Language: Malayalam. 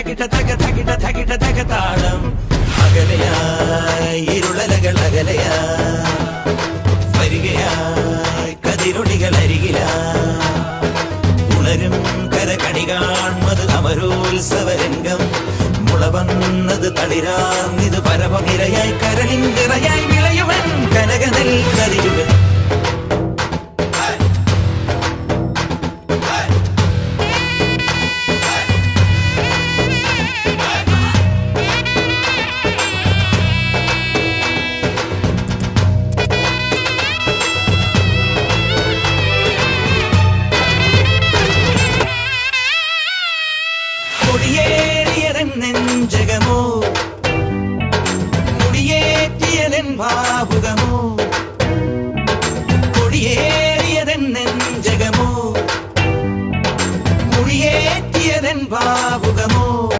തക താളം അകലയായി ഇരുളലകൾ അകലയായി വരികയായി കതിരൊളികൾ അരികിലായി ഉണരും കരകണി കാൺമത് അമരോത്സവരംഗം മുളവന്നത് തളിരാർന്നിത് പരമനിരയായി കരളിൻ നിറയായി വിളയുവൻ കനകനെൽ കതിരുകൾ നെഞ്ചകമോ മുടിയേറ്റിയൻ ഭാവുകം